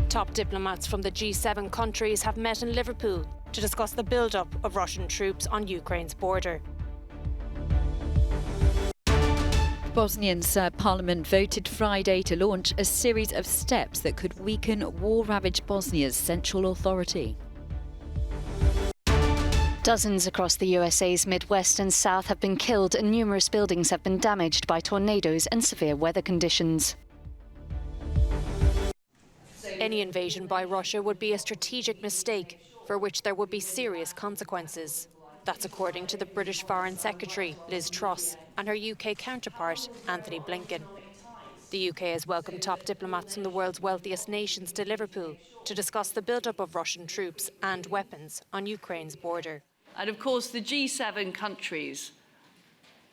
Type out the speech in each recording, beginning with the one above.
Top diplomats from the G7 countries have met in Liverpool to discuss the build-up of Russian troops on Ukraine's border. The Bosnian Serb parliament voted Friday to launch a series of steps that could weaken war-ravaged Bosnia's central authority. Dozens across the USA's Midwest and South have been killed and numerous buildings have been damaged by tornadoes and severe weather conditions. Any invasion by Russia would be a strategic mistake for which there would be serious consequences. That's according to the British Foreign Secretary, Liz Truss, and her UK counterpart, Anthony Blinken. The UK has welcomed top diplomats from the world's wealthiest nations to Liverpool to discuss the build-up of Russian troops and weapons on Ukraine's border. And of course, the G7 countries,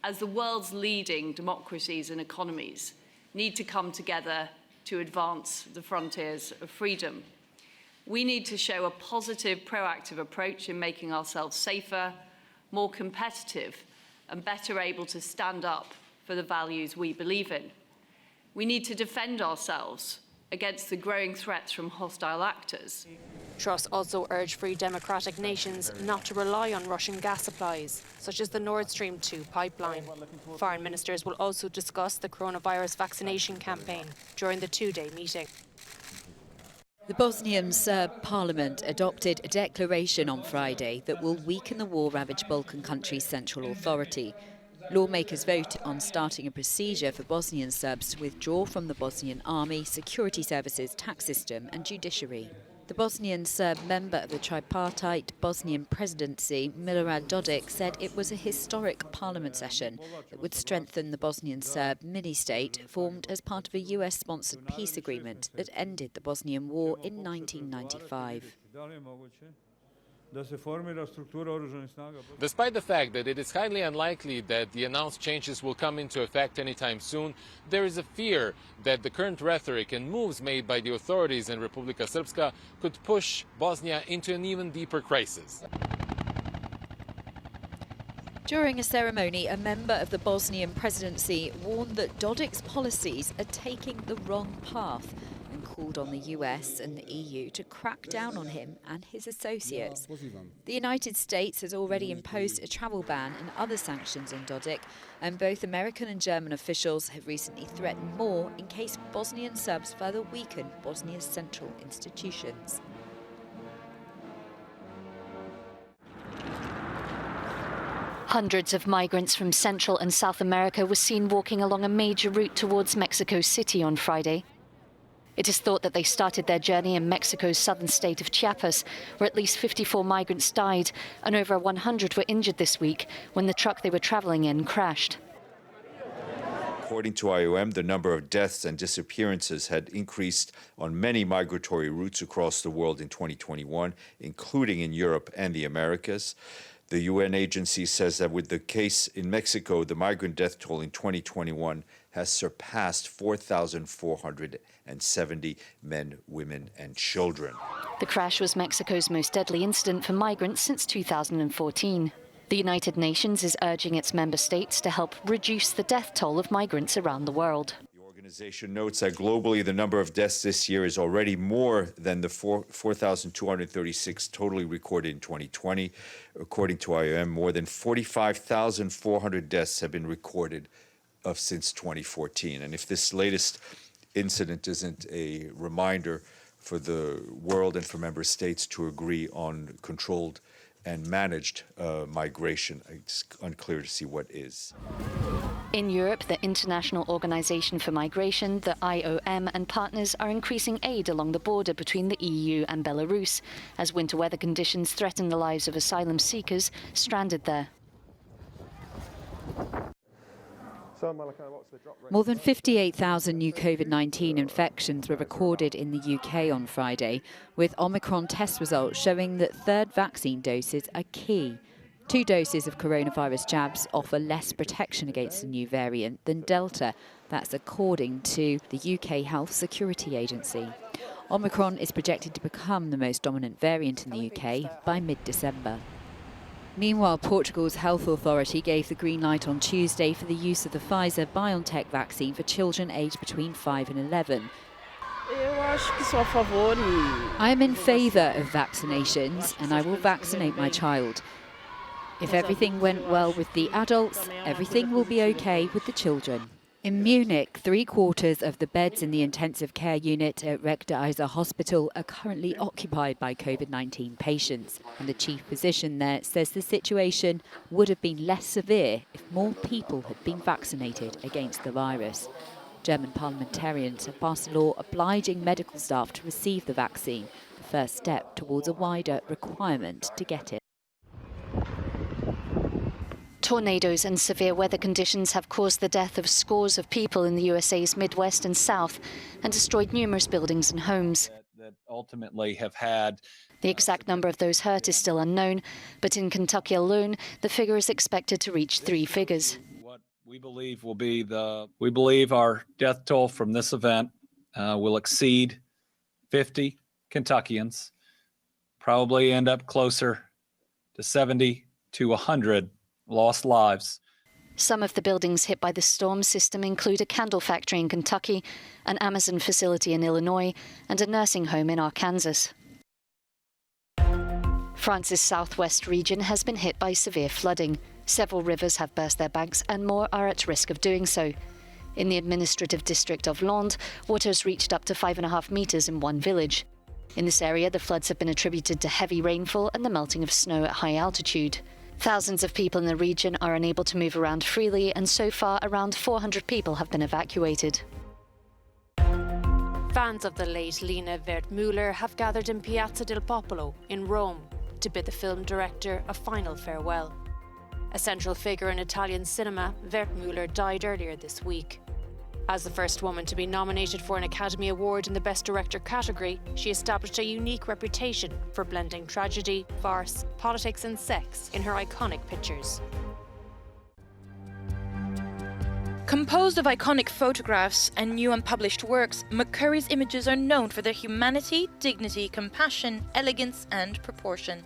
as the world's leading democracies and economies, need to come together to advance the frontiers of freedom. We need to show a positive, proactive approach in making ourselves safer, more competitive, and better able to stand up for the values we believe in. We need to defend ourselves against the growing threats from hostile actors. Truss also urged free democratic nations not to rely on Russian gas supplies, such as the Nord Stream 2 pipeline. Foreign ministers will also discuss the coronavirus vaccination campaign during the two-day meeting. The Bosnian Serb parliament adopted a declaration on Friday that will weaken the war-ravaged Balkan country's central authority. Lawmakers vote on starting a procedure for Bosnian Serbs to withdraw from the Bosnian army, security services, tax system and judiciary. The Bosnian Serb member of the tripartite Bosnian presidency, Milorad Dodik, said it was a historic parliament session that would strengthen the Bosnian Serb mini-state formed as part of a US-sponsored peace agreement that ended the Bosnian War in 1995. Despite the fact that it is highly unlikely that the announced changes will come into effect anytime soon, there is a fear that the current rhetoric and moves made by the authorities in Republika Srpska could push Bosnia into an even deeper crisis. During a ceremony, a member of the Bosnian presidency warned that Dodik's policies are taking the wrong path and called on the US and the EU to crack down on him and his associates. The United States has already imposed a travel ban and other sanctions on Dodik, and both American and German officials have recently threatened more in case Bosnian Serbs further weaken Bosnia's central institutions. Hundreds of migrants from Central and South America were seen walking along a major route towards Mexico City on Friday. It is thought that they started their journey in Mexico's southern state of Chiapas, where at least 54 migrants died and over 100 were injured this week when the truck they were travelling in crashed. According to IOM, the number of deaths and disappearances had increased on many migratory routes across the world in 2021, including in Europe and the Americas. The UN agency says that with the case in Mexico, the migrant death toll in 2021 has surpassed 4,470 men, women, and children. The crash was Mexico's most deadly incident for migrants since 2014. The United Nations is urging its member states to help reduce the death toll of migrants around the world. The organization notes that globally the number of deaths this year is already more than the 4,236 totally recorded in 2020. According to IOM, more than 45,400 deaths have been recorded since 2014. And if this latest incident isn't a reminder for the world and for member states to agree on controlled and managed migration, it's unclear to see what is. In Europe, the International Organization for Migration, the IOM, and partners are increasing aid along the border between the EU and Belarus as winter weather conditions threaten the lives of asylum seekers stranded there. More than 58,000 new COVID-19 infections were recorded in the UK on Friday, with Omicron test results showing that third vaccine doses are key. 2 doses of coronavirus jabs offer less protection against the new variant than Delta. That's according to the UK Health Security Agency. Omicron is projected to become the most dominant variant in the UK by mid-December. Meanwhile, Portugal's health authority gave the green light on Tuesday for the use of the Pfizer-BioNTech vaccine for children aged between 5 and 11. I am in favour of vaccinations and I will vaccinate my child. If everything went well with the adults, everything will be okay with the children. In Munich, 3/4 of the beds in the intensive care unit at Reckdeiser Hospital are currently occupied by COVID-19 patients. And the chief physician there says the situation would have been less severe if more people had been vaccinated against the virus. German parliamentarians have passed a law obliging medical staff to receive the vaccine, the first step towards a wider requirement to get it. Tornadoes and severe weather conditions have caused the death of scores of people in the USA's Midwest and South and destroyed numerous buildings and homes. That ultimately have had. The exact number of those hurt is still unknown, but in Kentucky alone, the figure is expected to reach 3 figures. What we believe will be we believe our death toll from this event will exceed 50 Kentuckians, probably end up closer to 70 to 100 lost lives. Some of the buildings hit by the storm system include a candle factory in Kentucky, an Amazon facility in Illinois, and a nursing home in Arkansas. France's southwest region has been hit by severe flooding. Several rivers have burst their banks and more are at risk of doing so. In the administrative district of Landes, water has reached up to 5.5 meters in one village. In this area, the floods have been attributed to heavy rainfall and the melting of snow at high altitude. Thousands of people in the region are unable to move around freely, and so far around 400 people have been evacuated. Fans of the late Lina Wertmüller have gathered in Piazza del Popolo in Rome to bid the film director a final farewell. A central figure in Italian cinema, Wertmüller died earlier this week. As the first woman to be nominated for an Academy Award in the Best Director category, she established a unique reputation for blending tragedy, farce, politics and sex in her iconic pictures. Composed of iconic photographs and new unpublished works, McCurry's images are known for their humanity, dignity, compassion, elegance and proportion.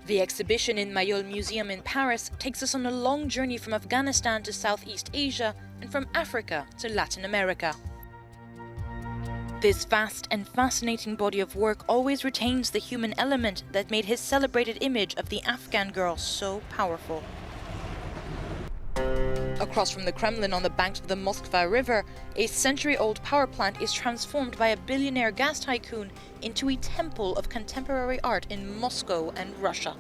The exhibition in Mayol Museum in Paris takes us on a long journey from Afghanistan to Southeast Asia and from Africa to Latin America. This vast and fascinating body of work always retains the human element that made his celebrated image of the Afghan girl so powerful. Across from the Kremlin on the banks of the Moskva River, a century-old power plant is transformed by a billionaire gas tycoon into a temple of contemporary art in Moscow and Russia.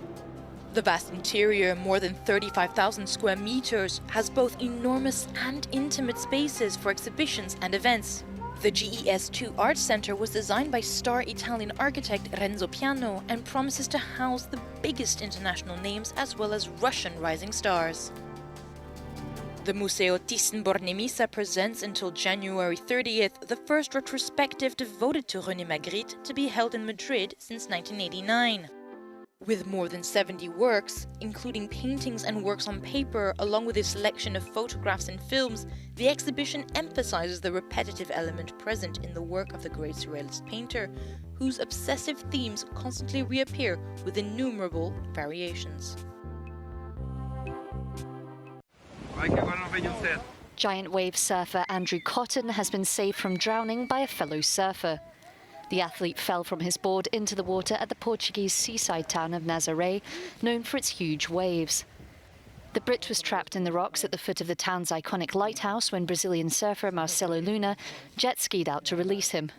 The vast interior, more than 35,000 square meters, has both enormous and intimate spaces for exhibitions and events. The GES2 Art Center was designed by star Italian architect Renzo Piano and promises to house the biggest international names as well as Russian rising stars. The Museo Thyssen-Bornemisza presents until January 30th the first retrospective devoted to René Magritte to be held in Madrid since 1989. With more than 70 works, including paintings and works on paper, along with a selection of photographs and films, the exhibition emphasizes the repetitive element present in the work of the great surrealist painter, whose obsessive themes constantly reappear with innumerable variations. Giant wave surfer Andrew Cotton has been saved from drowning by a fellow surfer. The athlete fell from his board into the water at the Portuguese seaside town of Nazaré, known for its huge waves. The Brit was trapped in the rocks at the foot of the town's iconic lighthouse when Brazilian surfer Marcelo Luna jet skied out to release him.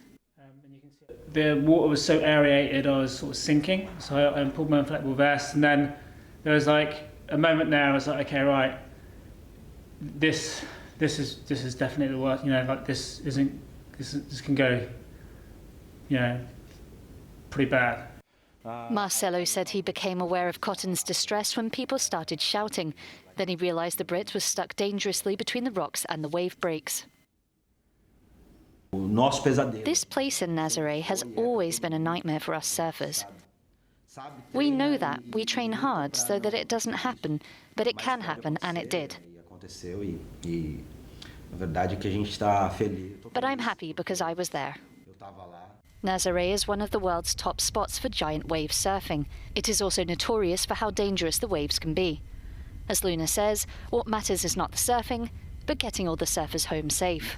The water was so aerated, I was sort of sinking, so I pulled my inflatable vest, and then there was like a moment there. I was like, okay, right, this is definitely the worst. You know, like this can go, you know, pretty bad. Marcelo said he became aware of Cotton's distress when people started shouting. Then he realised the Brit was stuck dangerously between the rocks and the wave breaks. This place in Nazaré has always been a nightmare for us surfers. We know that. We train hard so that it doesn't happen, but it can happen, and it did. But I'm happy because I was there. Nazaré is one of the world's top spots for giant wave surfing. It is also notorious for how dangerous the waves can be. As Luna says, what matters is not the surfing, but getting all the surfers home safe.